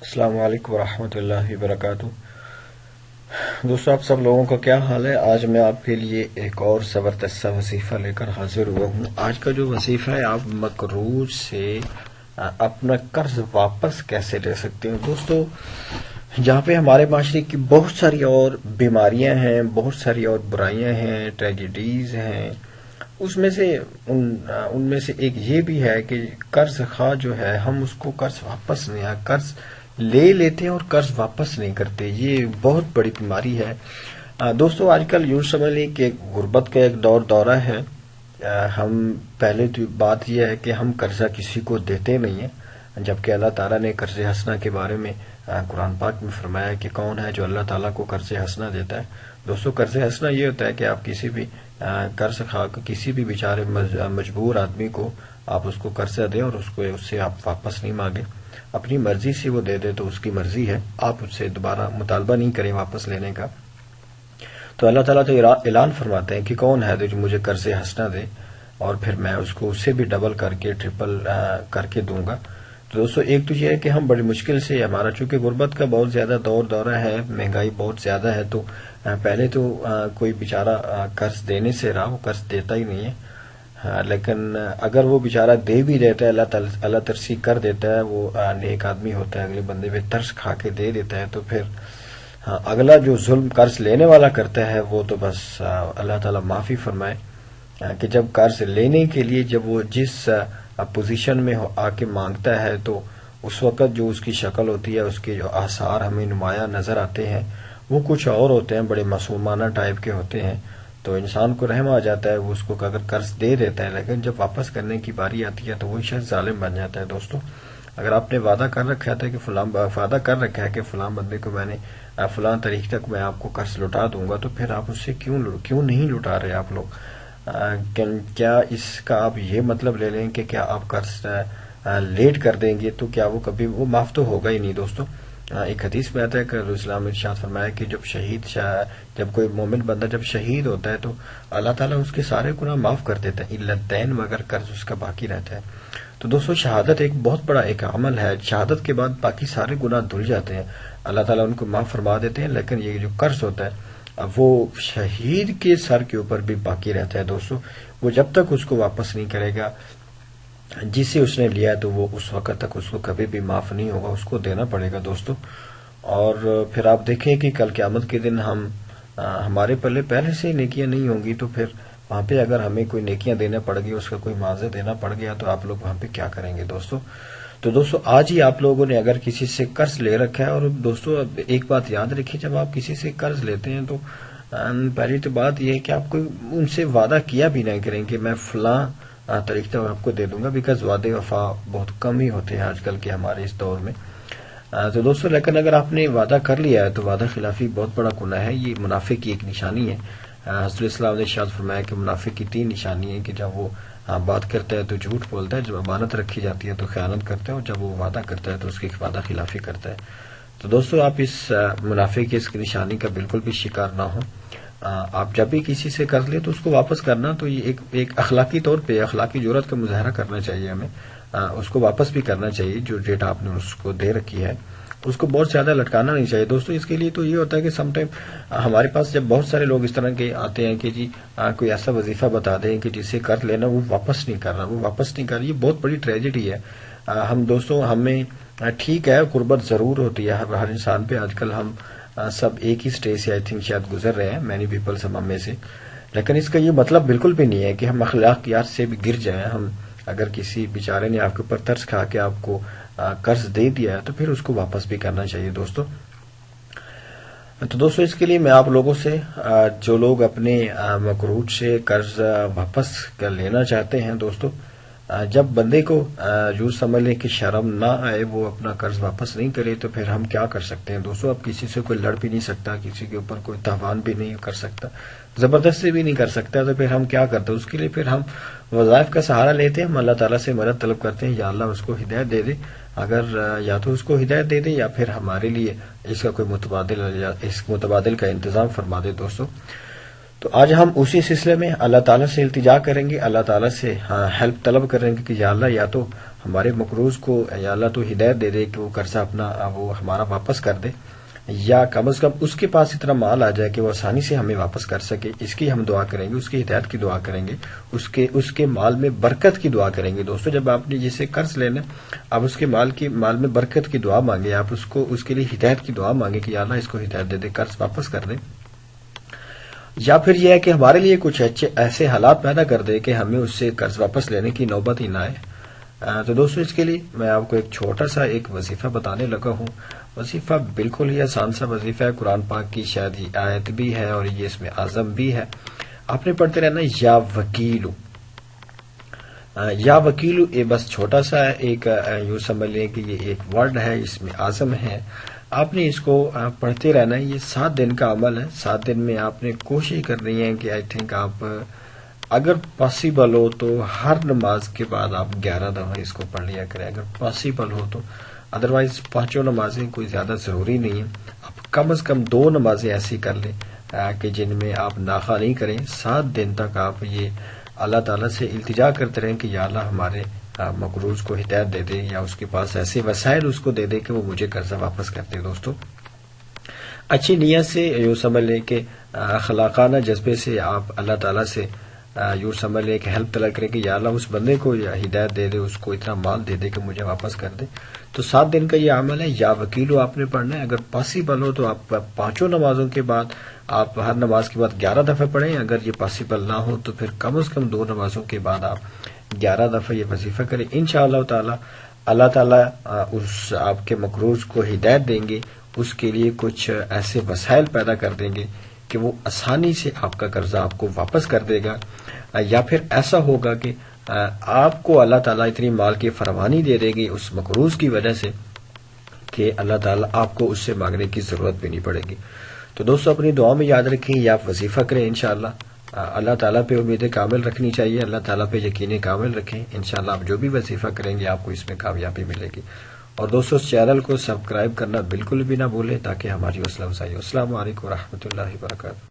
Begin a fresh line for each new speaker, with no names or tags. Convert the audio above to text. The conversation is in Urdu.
السلام علیکم ورحمۃ اللہ وبرکاتہ۔ دوستوں، آپ سب لوگوں کا کیا حال ہے؟ آج میں آپ کے لیے ایک اور زبردست سا وظیفہ لے کر حاضر ہوا ہوں۔ آج کا جو وظیفہ ہے، آپ مقروض سے اپنا قرض واپس کیسے لے سکتے ہیں۔ دوستوں، جہاں پہ ہمارے معاشرے کی بہت ساری اور بیماریاں ہیں، بہت ساری اور برائیاں ہیں، ٹریجڈیز ہیں، ان میں سے ایک یہ بھی ہے کہ قرض خواہ جو ہے، ہم اس کو قرض واپس نہیں، قرض لے لیتے ہیں اور قرض واپس نہیں کرتے۔ یہ بہت بڑی بیماری ہے۔ دوستو، آج کل یوں سمجھ لیں کہ غربت کا ایک دورہ ہے۔ ہم پہلے تو بات یہ ہے کہ ہم قرضہ کسی کو دیتے نہیں ہیں، جبکہ اللہ تعالیٰ نے قرض حسنہ کے بارے میں قرآن پاک میں فرمایا کہ کون ہے جو اللہ تعالیٰ کو قرض حسنہ دیتا ہے۔ دوستو، قرض حسنہ یہ ہوتا ہے کہ آپ کسی بھی قرض خواہ کو، کسی بھی بیچارے مجبور آدمی کو آپ اس کو قرضہ دیں اور اس سے آپ واپس نہیں مانگیں۔ اپنی مرضی سے وہ دے دے تو اس کی مرضی ہے، آپ اس سے دوبارہ مطالبہ نہیں کریں واپس لینے کا۔ تو اللہ تعالیٰ تو اعلان فرماتے ہیں کہ کون ہے جو مجھے قرض حسنہ دے اور پھر میں اس کو اس سے بھی ڈبل کر کے ٹرپل کر کے دوں گا۔ تو دوستو، ایک تو یہ ہے کہ ہم بڑی مشکل سے، ہمارا چونکہ غربت کا بہت زیادہ دورہ ہے، مہنگائی بہت زیادہ ہے، تو پہلے تو کوئی بیچارہ قرض دینے سے رہا، وہ قرض دیتا ہی نہیں ہے۔ لیکن اگر وہ بیچارہ دے بھی دیتا ہے، اللہ ترسی کر دیتا ہے، وہ نیک آدمی ہوتا ہے، اگلے بندے پہ ترس کھا کے دے دیتا ہے، تو پھر اگلا جو ظلم قرض لینے والا کرتا ہے وہ تو بس اللہ تعالیٰ معافی فرمائے کہ جب قرض لینے کے لیے جب وہ جس پوزیشن میں آ کے مانگتا ہے تو اس وقت جو اس کی شکل ہوتی ہے، اس کے جو آثار ہمیں نمایاں نظر آتے ہیں وہ کچھ اور ہوتے ہیں، بڑے معصومانہ ٹائپ کے ہوتے ہیں۔ تو انسان کو رحم آ جاتا ہے، وہ اس کو اگر قرض دے دیتا ہے، لیکن جب واپس کرنے کی باری آتی ہے تو وہ شخص ظالم بن جاتا ہے۔ دوستو، اگر آپ نے وعدہ کر رکھا ہے کہ فلاں بندے کو میں نے فلاں تاریخ تک میں آپ کو قرض لوٹا دوں گا، تو پھر آپ اس سے کیوں نہیں لوٹا رہے آپ لوگ؟ کیا اس کا آپ یہ مطلب لے لیں کہ کیا آپ قرض لیٹ کر دیں گے تو کیا وہ کبھی وہ معاف تو ہوگا ہی نہیں۔ دوستو، ایک حدیث میں آتا ہے کہ اسلام نے ارشاد فرمایا کہ جب کوئی مومن بندہ جب شہید ہوتا ہے تو اللہ تعالیٰ اس کے سارے گناہ معاف کر دیتا ہے، الا الدین، مگر قرض اس کا باقی رہتا ہے۔ تو دوستو، شہادت ایک بہت بڑا ایک عمل ہے۔ شہادت کے بعد باقی سارے گناہ دھل جاتے ہیں، اللہ تعالیٰ ان کو معاف فرما دیتے ہیں، لیکن یہ جو قرض ہوتا ہے وہ شہید کے سر کے اوپر بھی باقی رہتا ہے۔ دوستو، وہ جب تک اس کو واپس نہیں کرے گا جس سے اس نے لیا ہے تو وہ اس وقت تک اس کو کبھی بھی معاف نہیں ہوگا، اس کو دینا پڑے گا۔ دوستو، اور پھر آپ دیکھیں کہ کل قیامت کے دن ہمارے پلے پہلے سے نیکیاں نہیں ہوں گی، تو پھر وہاں پہ اگر ہمیں کوئی نیکیاں دینا پڑ گئی، اس کا کوئی معاوضہ دینا پڑ گیا، تو آپ لوگ وہاں پہ کیا کریں گے؟ دوستو آج ہی آپ لوگوں نے اگر کسی سے قرض لے رکھا ہے، اور دوستو ایک بات یاد رکھیے، جب آپ کسی سے قرض لیتے ہیں تو پہلی تو بات یہ ہے کہ آپ کو ان سے وعدہ کیا بھی نہیں کریں کہ میں فلاں تاریخ تک آپ کو دے دوں گا، بیکاز وعدے وفا بہت کم ہی ہوتے ہیں آج کل کے ہمارے اس دور میں۔ تو دوستو، لیکن اگر آپ نے وعدہ کر لیا ہے تو وعدہ خلافی بہت بڑا گناہ ہے، یہ منافق کی ایک نشانی ہے۔ حضرت اسلام نے ارشاد فرمایا کہ منافق کی 3 نشانی ہیں کہ جب وہ بات کرتا ہے تو جھوٹ بولتا ہے، جب امانت رکھی جاتی ہے تو خیانت کرتا ہے، اور جب وہ وعدہ کرتا ہے تو اس کی وعدہ خلافی کرتا ہے۔ تو دوستو، آپ اس منافق کی اس کی نشانی کا بالکل بھی شکار نہ ہوں۔ آپ جب بھی کسی سے قرض لیں تو اس کو واپس کرنا، تو یہ ایک اخلاقی طور پہ اخلاقی جرات کا مظاہرہ کرنا چاہیے ہمیں، اس کو واپس بھی کرنا چاہیے جو ڈیٹ آپ نے اس کو دے رکھی ہے، اس کو بہت زیادہ لٹکانا نہیں چاہیے۔ دوستو، اس کے لیے تو یہ ہوتا ہے کہ سم ٹائم ہمارے پاس جب بہت سارے لوگ اس طرح کے آتے ہیں کہ جی کوئی ایسا وظیفہ بتا دیں کہ جس سے قرض لینا وہ واپس نہیں کر رہا، یہ بہت بڑی ٹریجڈی ہے۔ ہمیں ٹھیک ہے، غربت ضرور ہوتی ہے ہر انسان پہ، آج کل ہم سب ایک ہی سٹیج سے شاید گزر رہے ہیں، مینی پیپلز ہم میں سے، لیکن اس کا یہ مطلب بالکل بھی نہیں ہے کہ ہم اخلاقیات سے بھی گر جائیں۔ ہم اگر کسی بیچارے نے آپ کے اوپر ترس کھا کے آپ کو قرض دے دیا ہے تو پھر اس کو واپس بھی کرنا چاہیے۔ دوستو، اس کے لیے میں آپ لوگوں سے، جو لوگ اپنے مقروض سے قرض واپس کر لینا چاہتے ہیں، دوستو جب بندے کو یوں سمجھ لیں کہ شرم نہ آئے، وہ اپنا قرض واپس نہیں کرے، تو پھر ہم کیا کر سکتے ہیں؟ دوستو، اب کسی سے کوئی لڑ بھی نہیں سکتا، کسی کے اوپر کوئی تاوان بھی نہیں کر سکتا، زبردستی بھی نہیں کر سکتا، تو پھر ہم کیا کرتے ہیں؟ اس کے لیے پھر ہم وظائف کا سہارا لیتے ہیں، ہم اللہ تعالیٰ سے مدد طلب کرتے ہیں، یا اللہ اس کو ہدایت دے دے، اگر یا تو اس کو ہدایت دے دے یا پھر ہمارے لیے اس کا کوئی متبادل کا انتظام فرما دے۔ دوستو، تو آج ہم اسی سلسلے میں اللہ تعالیٰ سے التجا کریں گے، اللہ تعالیٰ سے ہیلپ طلب کریں گے کہ یا اللہ، یا تو ہمارے مقروض کو یا اللہ تو ہدایت دے دے کہ وہ قرضہ اپنا وہ ہمارا واپس کر دے، یا کم از کم اس کے پاس اتنا مال آ جائے کہ وہ آسانی سے ہمیں واپس کر سکے. اس کی ہم دعا کریں گے، اس کی ہدایت کی دعا کریں گے، اس کے مال میں برکت کی دعا کریں گے. دوستو جب آپ نے جسے قرض لینا، آپ اس کے مال میں برکت کی دعا مانگے، آپ اس کے لیے ہدایت کی دعا مانگے کہ یا اللہ اس کو ہدایت دے دے، قرض واپس کر دے. یا پھر یہ ہے کہ ہمارے لیے کچھ ایسے حالات پیدا کر دے کہ ہمیں اس سے قرض واپس لینے کی نوبت ہی نہ آئے. تو دوستو اس کے لیے میں آپ کو ایک چھوٹا سا ایک وظیفہ بتانے لگا ہوں. وظیفہ بالکل ہی آسان سا وظیفہ ہے، قرآن پاک کی شاید یہ آیت بھی ہے اور یہ اس میں اعظم بھی ہے. آپ نے پڑھتے رہنا یا وکیلو. یا وکیلو یہ بس چھوٹا سا ہے، ایک یوں سمجھ لیں کہ یہ ایک ورڈ ہے، اس میں اعظم ہے. آپ نے اس کو پڑھتے رہنا ہے. یہ 7 دن کا عمل ہے. 7 دن میں آپ نے کوشش کرنی ہے کہ آئی تھنک آپ اگر پاسبل ہو تو ہر نماز کے بعد آپ 11 دفعہ اس کو پڑھ لیا کریں، اگر پاسبل ہو تو. ادروائز 5 نمازیں کوئی زیادہ ضروری نہیں ہے. آپ کم از کم 2 نمازیں ایسی کر لیں کہ جن میں آپ ناخوا نہیں کریں. 7 دن تک آپ یہ اللہ تعالیٰ سے التجا کرتے رہیں کہ یا اللہ ہمارے مقروض کو ہدایت دے دے، یا اس کے پاس ایسے وسائل اس کو دے دے کہ وہ مجھے قرضہ واپس کر دے. دوستو اچھی نیت سے یوں سمجھ لیں کہ خلاقانہ جذبے سے آپ اللہ تعالیٰ سے یوں سمجھ لیں کہ ہیلپ طلب کریں کہ یا اللہ اس بندے کو ہدایت دے دے، اس کو اتنا مال دے دے کہ مجھے واپس کر دے. تو 7 دن کا یہ عمل ہے. یا وکیلو آپ نے پڑھنا ہے. اگر پاسبل ہو تو آپ 5 نمازوں کے بعد آپ ہر نماز کے بعد 11 دفعہ پڑھیں. اگر یہ پاسبل نہ ہو تو پھر کم از کم 2 نمازوں کے بعد آپ 11 دفعہ یہ وظیفہ کریں. انشاءاللہ تعالی اللہ تعالیٰ اس آپ کے مقروض کو ہدایت دیں گے، اس کے لیے کچھ ایسے وسائل پیدا کر دیں گے کہ وہ آسانی سے آپ کا قرضہ آپ کو واپس کر دے گا. یا پھر ایسا ہوگا کہ آپ کو اللہ تعالیٰ اتنی مال کی فراوانی دے دے گی اس مقروض کی وجہ سے کہ اللہ تعالیٰ آپ کو اس سے مانگنے کی ضرورت بھی نہیں پڑے گی. تو دوستو اپنی دعا میں یاد رکھیں، یا آپ وظیفہ کریں. انشاءاللہ اللہ تعالیٰ پہ امید کامل رکھنی چاہیے، اللہ تعالیٰ پہ یقین کامل رکھیں. انشاءاللہ آپ جو بھی وظیفہ کریں گے آپ کو اس میں کامیابی ملے گی. اور دوستو اس چینل کو سبسکرائب کرنا بالکل بھی نہ بھولیں تاکہ ہماری حوصلہ افزائی ہو. السلام علیکم ورحمۃ اللہ وبرکاتہ.